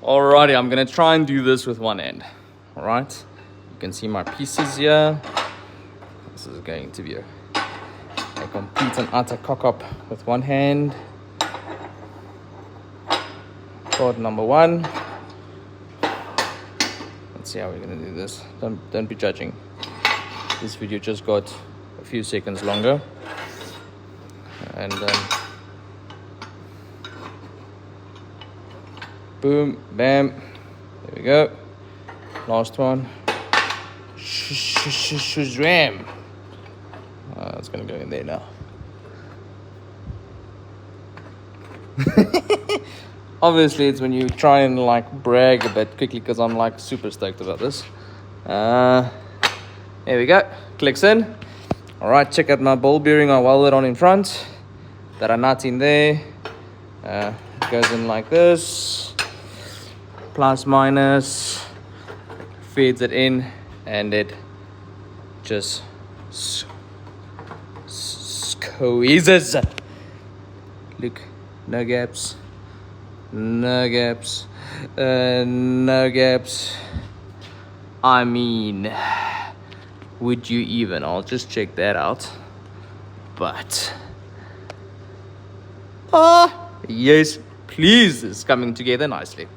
Alrighty, I'm gonna try and do this with one end. Alright, you can see my pieces here. This is going to be a complete and utter cock up with one hand. Chord number one. Let's see how we're gonna do this. Don't be judging. This video just got a few seconds longer, and boom, bam, there we go. Last one. Shazam. It's gonna go in there now. Obviously, it's when you try and like brag a bit quickly, because I'm like super stoked about this. There we go. Clicks in. All right, check out my ball bearing I welded on in front. That are nuts in there. It goes in like this. Plus minus. Feeds it in, and it just squeezes. Look, no gaps. No gaps. No gaps. I mean, would you even? I'll just check that out. But yes, please, it's coming together nicely.